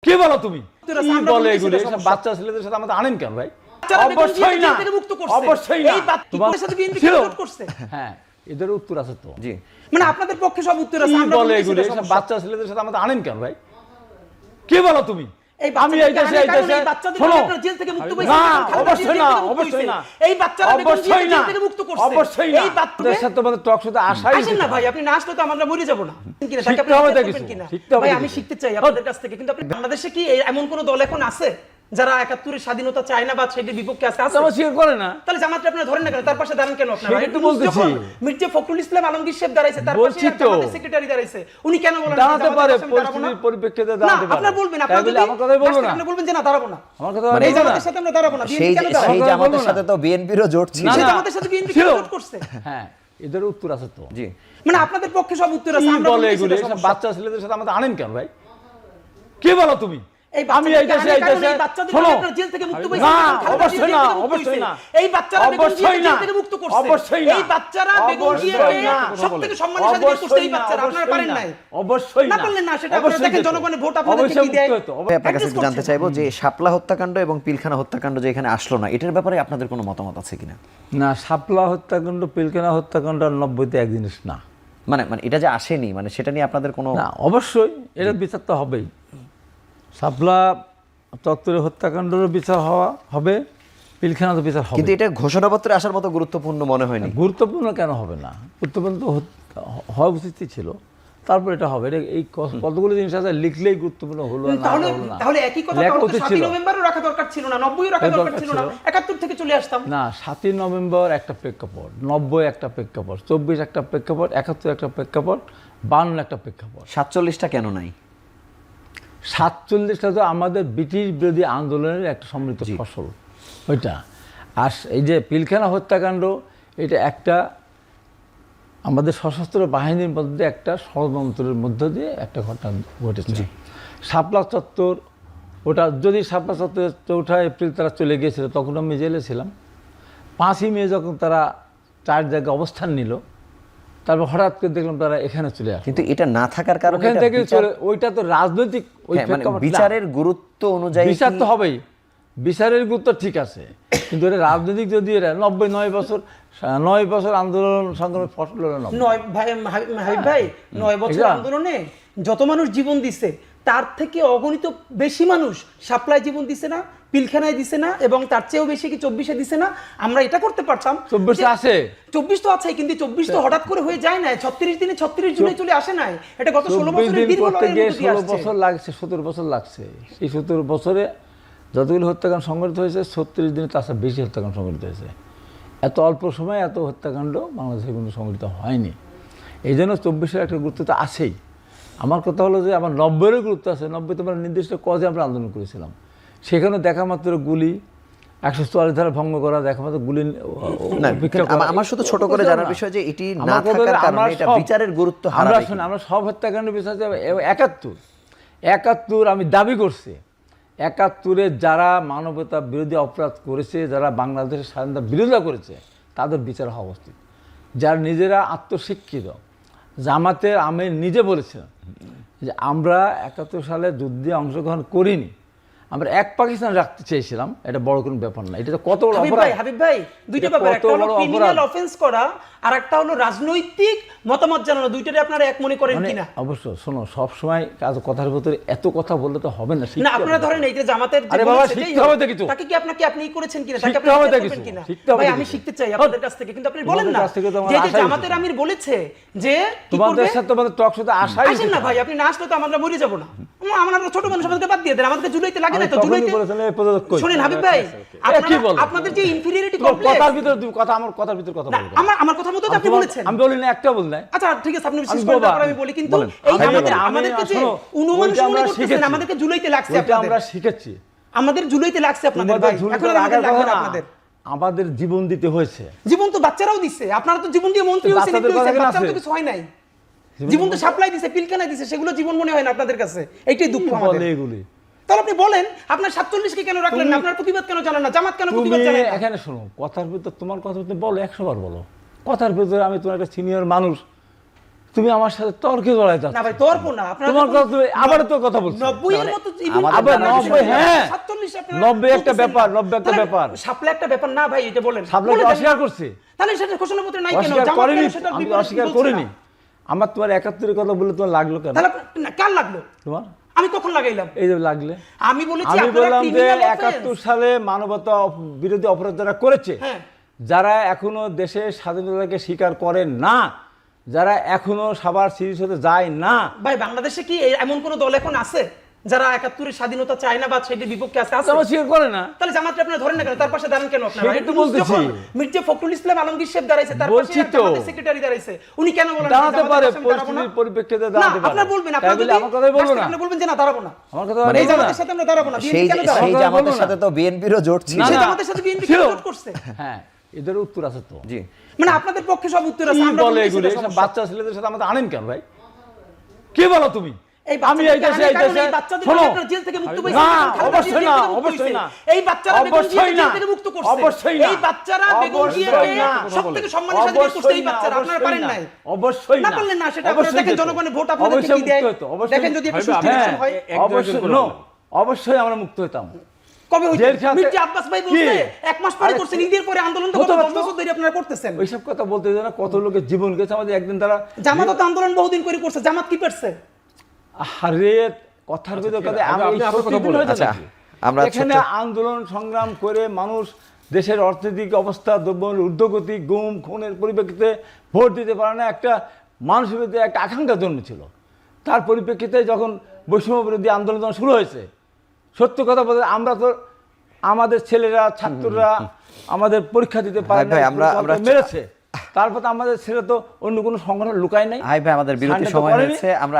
কে বলো তুমি? কি বলে এগুলো? এসব বাচ্চা ছেলেদের সাথে আমাদের আনেন কেন ভাই? অবশ্যই না, অবশ্যই না। তোমার সাথে বিএনপি জোট করছে। হ্যাঁ, এদের উত্তর আছে তো। জি, মানে আপনাদের পক্ষে সব উত্তর আছে। আমরা বলে এগুলো এসব বাচ্চা ছেলেদের সাথে আমাদের আনেন কেন ভাই? কে বলো তুমি? আমি এই দেশে শোনো, জেল থেকে মুক্ত হয়েছে। না, অবশ্যই না, অবশ্যই না। এই বাচ্চারা অবশ্যই না, জেল থেকে মুক্ত করছে। অবশ্যই না। এই বাচ্চাদের সাথে তোমাদের টক শোতে আসাই আসেন না ভাই, আপনি না আসলে তো আমরা মরে যাব না। কিনা তাকে শিখতে হবে আপনি কিছু, কিনা শিখতে হবে ভাই, কিছু। আমি শিখতে চাই আপনাদের কাছ থেকে। কিন্তু আপনি বাংলাদেশে কি এমন কোন দল এখন আছে যারা ৭১ স্বাধীনতা চায় না বা সেটির বিপক্ষে আছে? আমার স্বীকার করে না। তাহলে জামাতকে আপনারা ধরেন না কেন? তার পাশে দাঁড়ান কেন আপনারা? সেটা তো বলতেছি। মির্জা ফখরুল ইসলাম আলমগীর সাহেব দাঁড়াইছে, তার পাশে জামাতের সেক্রেটারি দাঁড়াইছে। উনি কেন বলেন দাঁড়াতে পারে? পরিস্থিতির পরিপ্রেক্ষিতে দাঁড়াতে পারে। আপনারা বলবেন, আপনারা যদি আমার কথাই বলবো না। আপনি বলবেন যে না দাঁড়াবো না। আমার কথা এই জামাতের সাথে আমরা দাঁড়াবো না। সেই জামাতের সাথে তো বিএনপিরও জোট ছিল। সেই জামাতের সাথে বিএনপি জোট করছে। হ্যাঁ, এদের উত্তর আছে তো। জি, মানে আপনাদের পক্ষে সব উত্তর আছে। আমরা বলে এগুলো এসব বাচ্চা ছেলেদের সাথে আমাদের আনেন কেন ভাই? কে বলো তুমি? আমি এই দেশে শোনো, জেল থেকে মুক্ত না, অবশ্যই না, অবশ্যই না। এই বাচ্চারা অবশ্যই না, জেল থেকে মুক্ত করছে। অবশ্যই না। এই বাচ্চারা বেগম জিয়াকে সবথেকে সম্মানের সাথে বিয়ে করছে। এই বাচ্চারা আপনারা পারেন নাই, অবশ্যই না পারলেন না। সেটা আপনারা দেখেন, জনগণের ভোট আপনাদেরকে কি দেয়। আপনার কাছে একটু জানতে চাইবো যে শাপলা হত্যাকাণ্ড এবং পিলখানা হত্যাকাণ্ড যে এখানে আসলো না, এটার ব্যাপারে আপনাদের কোনো মতামত আছে কিনা? না, শাপলা হত্যাকাণ্ড, পিলখানা হত্যাকাণ্ড আর ৯০-তে এক জিনিস না। মানে এটা যে আসেনি, মানে সেটা নিয়ে আপনাদের কোনো? না, অবশ্যই এর বিচার তো হবেই। শাপলা চত্বরে হত্যাকাণ্ডেরও বিচার হবে, পিলখানারও বিচার হবে। কিন্তু এটা ঘোষণাপত্রে আসার মতো গুরুত্বপূর্ণ মনে হয়নি। গুরুত্বপূর্ণ কেন হবে না? গুরুত্বপূর্ণ তো হওয়া উচিতই ছিল। তারপর এটা হবে। এই কতগুলো জিনিস আছে, লিখলেই গুরুত্বপূর্ণ হলো না। তাহলে একই কথা ৭ই নভেম্বরও রাখা দরকার ছিল না, ৯০ও রাখা দরকার ছিল না, ৭১ থেকে চলে আসতাম না। ৭ই নভেম্বর একটা প্রেক্ষাপট, ৯০ একটা প্রেক্ষাপট, ২৪ একটা প্রেক্ষাপট, ৭১ একটা প্রেক্ষাপট, ৫২ একটা প্রেক্ষাপট। ৪৭টা কেন নাই? ৪৭টা তো আমাদের ব্রিটিশ বিরোধী আন্দোলনের একটা সমৃদ্ধ ফসল ওইটা। আর এই যে পিলখানা হত্যাকাণ্ড, এটা একটা আমাদের সশস্ত্র বাহিনীর মধ্যে একটা ষড়যন্ত্রের মধ্য দিয়ে একটা ঘটনা ঘটেছে। শাপলা চত্বর, ওটা যদি শাপলা চত্বরের ৪ এপ্রিল তারা চলে গিয়েছিল, তখন আমি জেলে ছিলাম। ৫ই মে যখন তারা ৪ জায়গায় অবস্থান নিল, তারপর হঠাৎ করে দেখলাম তারা এখানে চলে আসে। কিন্তু এটা না থাকার কারণে ওখান থেকে ওইটা তো রাজনৈতিক বিচারের গুরুত্ব অনুযায়ী বিচার তো হবেই। বিচারের গুরুত্ব ঠিক আছে, কিন্তু এটা রাজনৈতিক যদি ৯ বছর আন্দোলন সংগ্রামের ফসল হলো না। ৯ বছর আন্দোলনে যত মানুষ জীবন দিছে, তার থেকে অগণিত বেশি মানুষ শাপলায় জীবন দিছে না, পিলখানায় দিছে না, এবং তার চেয়েও বেশি কি ২৪-এ দিছে না? আমরা এটা করতে পারতাম। ২৪ আছে, ২৪ তো আছে, কিন্তু ২৪ তো হঠাৎ করে হয়ে যায় না। ৩৬ দিনে ৩৬ জুলাই চলে আসে নাই। এটা গত ১৬ বছরের দীর্ঘ লড়াইয়ের মধ্যে ১৬ বছর লাগছে, ১৭ বছর লাগছে। এই ১৭ বছরে যতগুলো হত্যাকাণ্ড সংঘটিত হয়েছে, ৩৬ দিনে তার চেয়ে বেশি হত্যাকাণ্ড সংঘটিত হয়েছে। এত অল্প সময়ে এত হত্যাকাণ্ড বাংলাদেশে কোনো সংঘটিত হয়নি। এই জন্য ২৪-এর একটা গুরুত্ব তো আছেই। আমার কথা হলো যে আমার ৯০-এরও গুরুত্ব আছে। ৯০-তে আমরা নির্দিষ্ট কজে আমরা আন্দোলন করেছিলাম, সেখানে দেখা মাত্র গুলি, ১৪৪ ধারা ভঙ্গ করা, দেখা মাত্র গুলি। আমার শুধু ছোট করে জানার বিষয় যে এটি না থাকার কারণে এটা বিচারের গুরুত্ব হারাবে। আমরা সব হত্যাকাণ্ডের বিষয় ৭১ আমি দাবি করছি, ৭১-এ যারা মানবতা বিরোধী অপরাধ করেছে, যারা বাংলাদেশের স্বাধীনতা বিরোধিতা করেছে, তাদের বিচার হওয়া উচিত। যারা নিজেরা আত্মশিক্ষিত, জামাতের আমির নিজে বলেছিলেন যে আমরা ৭১ সালে যুদ্ধে অংশগ্রহণ করিনি, আমরা এক পাকিস্তান রাখতে চেয়েছিলাম। এটা বড় কোনো ব্যাপার না। এটা কত বড় অপরাধ হাবিব ভাই, দুইটা ব্যাপার, একটা হলো ক্রিমিনাল অফেন্স করা আর একটা হলো রাজনৈতিক মতামত জানানো। দুইটারে আপনারা এক মনে করেন কিনা? অবশ্য শোনো, সব সময় কথার ভিতরে এত কথা বললে তো হবে না। না, আপনারা ধরেন এই যে জামাতের যে শিখতে হবে কিছু, তাকে কি আপনি করেছেন কিনা? তাকে শিখতে হবে কিনা? ভাই, আমি শিখতে চাই আপনাদের কাছ থেকে, কিন্তু আপনি বলেন না যে জামাতের আমির বলেছে যে তোমাদের সাথে তোমাদের টক শোতে আসাই আসেন না ভাই। আপনি না আসলে তো আমরা মরে যাব না। আমরা ছোট মানুষ, আমাদেরকে বাদ দিয়ে দেন। আমাদেরকে জুলাইতে লাগে না তো? জুলাইতে শুনেন হাবিব ভাই, আপনাদের যে ইনফিরিয়রিটি কমপ্লেক্স, কথার ভিতর কথা বলবেন। আমার কথা মতো আপনি বলেছেন। আমি বলি না, একটা বল নাই। আচ্ছা ঠিক আছে, আপনি বিশ্বাস করেন, তারপর আমি বলি। কিন্তু এই আমাদেরকে যে অনুমানস মনে করতেছেন, আমাদেরকে জুলাইতে লাগছে আপনাদের। আমরা শিখেছি, আমাদের জুলাইতে লাগছে আপনাদের ভাই। এখন আমাদের লাগবে না আপনাদের। আমাদের জীবন দিতে হয়েছে। জীবন তো বাচ্চারাও দিছে। আপনারা তো জীবন দিয়ে মন্ত্রী হয়েছেন, বাচ্চারা তো কিছু হয় নাই। জীবন তো সাপ্লাই দিছে, পিলখানায় দিছে, সেগুলো জীবন মনে হয় না আপনাদের কাছে। এইটাই দুঃখ আমাদের। এগুলি তাহলে আপনি বলেন, আপনার ৪৭-কে কেন রাখলেন না? আপনার প্রতিবাদ কেন জানান না? জামাত কেন প্রতিবাদ জানায় না? এখানে শোনো, কথার ভিতর তোমার কথা বলো, ১০০ বার বলো। কথার ভিতরে আমি তোমার একটা সিনিয়র মানুষ, তুমি আমার সাথে তর্কে জড়াই যাচ্ছ। না ভাই তর্ক না, আপনারা তোমার যখন কথা তুমি আবার তো কথা বলছো। 90 এর মতো আমাদের আবার 90, হ্যাঁ। 47 আপনারা 90 একটা বলতেছেন ব্যাপার, না। 90 একটা তাহলে ব্যাপার। শাপলা একটা ব্যাপার না ভাই, এটা বলেন। সাবলা বলে দেন অস্বীকার না। করছে, তাহলে সেটা ঘোষণাপত্রে নাই কেন? অস্বীকার জামাত করেনি, কেন সেটার আমি বিপরীত অস্বীকার বলছে করিনি। না? আমার তোমার 71 কথা বলে তোমার লাগলো কেন? তাহলে না, কার লাগলো? তোমার আমি কখন লাগাইলাম? এই যে লাগলে, আমি বলেছি আমি আপনারা বললাম যে criminal offense। 71 সালে মানবতা বিরোধী অপরাধ যারা করেছে, হ্যাঁ। যারা এখনো দেশের স্বাধীনতাকে স্বীকার করে না, যারা এখনো সবার সিরিজ হতে যায় না, ভাই বাংলাদেশে কি এমন কোন দল এখন আছে যারা 71 এর স্বাধীনতা চায় না বা সেটার বিপক্ষে আছে? তারা স্বীকার করে না। তাহলে জামাতকে আপনারা ধরেন না কেন? তার পাশে দাঁড়ান কেন আপনারা? সেটাই তো বলতেছি। মির্জা ফখরুল ইসলাম আলমগীর সাহেব দাঁড়াইছে, তার পাশে বলছি তো। জামাতের সেক্রেটারি দাঁড়াইছে, উনি কেন বলেন দাঁড়াতে জামাতের পারে, পাশে আমি দাঁড়াবো না? পরিস্থিতির পরিপ্রেক্ষিতে না, দাঁড়াতে পারে। আপনারা বলবেন, তাই আপনারা বলে যদি আমার কথাই বলবো না। আপনি বলবেন যে না দাঁড়াবো না, আমার কথা এই বলবো না। জামাতের সাথে আমরা দাঁড়াবো না, সেই বিএনপি কেন দাঁড়াবো? সেই কথা বলবো জামাতের না। সাথে তো বিএনপিরও জোট ছিল। না, সেই না। জামাতের সাথে বিএনপি ছিল। কেন জোট করছে? হ্যাঁ, এদের উত্তর আছে তো। জি মানে আপনাদের পক্ষে সব উত্তর আছে, কি আমরা বলে বলতেছি এগুলো? না এসব সমস্যা। বাচ্চা ছেলেদের সাথে আমাদের আনেন কেন ভাই? কে বলো তুমি? এই আমি এই দেশে, এই দেশে শোনো, জেল থেকে মুক্ত না, অবশ্যই না, অবশ্যই না। এই বাচ্চারা বেগম অবশ্যই জিয়াকে না, জেল থেকে মুক্ত করছে। অবশ্যই না। এই বাচ্চারা বেগম অবশ্যই জিয়াকে না। সবথেকে সম্মানের সাথে বিয়ে করছে এই অবশ্যই না, বাচ্চারা, আপনারা পারেন অবশ্যই নাই। না, অবশ্যই না না। পারলেন না, সেটা আপনারা অবশ্যই দেখেন যেত। জনগণের ভোট আপনাদেরকে অবশ্যই কি দেয়। মুক্ত হতো, অবশ্যই। দেখেন যদি একটা সুষ্ঠু হ্যাঁ, ইলেকশন হয়। অবশ্যই no, অবশ্যই আমরা মুক্ত হতাম। কবে হইছে? জেলখানাতে- মির্জা আব্বাস ভাই বলছে কি? 1 মাস পরে আরে করছেন, ঈদের পরে আন্দোলন তো হতে গত 10 পারতো। বছর ধরে আপনারা করতেছেন। ওইসব কথা বলতে যায় না, কত লোকের জীবন গেছে আমাদের একদিন তারা। জামাত তো আন্দোলন বহুদিন করে করছে, জামাত কি পারছে? আরে কথার ভিতরে কথা আমি আপনি এই আপনার কথা 70 দিন বলেন। হয়েছে আচ্ছা, নাকি? আমরা এখানে ছোট্ট- আন্দোলন সংগ্রাম করে মানুষ দেশের অর্থনৈতিক অবস্থা, দ্রব্যমূল্যের ঊর্ধ্বগতি, গুম খুনের পরিপ্রেক্ষিতে ভোট দিতে পারে না, একটা মানুষের ভিতরে একটা আকাঙ্ক্ষা জন্মেছিল। তার পরিপ্রেক্ষিতে যখন বৈষম্য বিরোধী আন্দোলন যখন শুরু হয়েছে, সত্য কথা বলতে আমরা তো আমাদের ছেলেরা, ছাত্ররা আমাদের পরীক্ষা দিতে পারে ভাই, না, আমরা- আমরা- মেরেছে। তারপর তো আমাদের ছেলে তো অন্য কোনো সংগঠন লুকায় নাই। ভাই আমাদের বিরতি সান্ডে তো সময় করেনি। হয়েছে, আমরা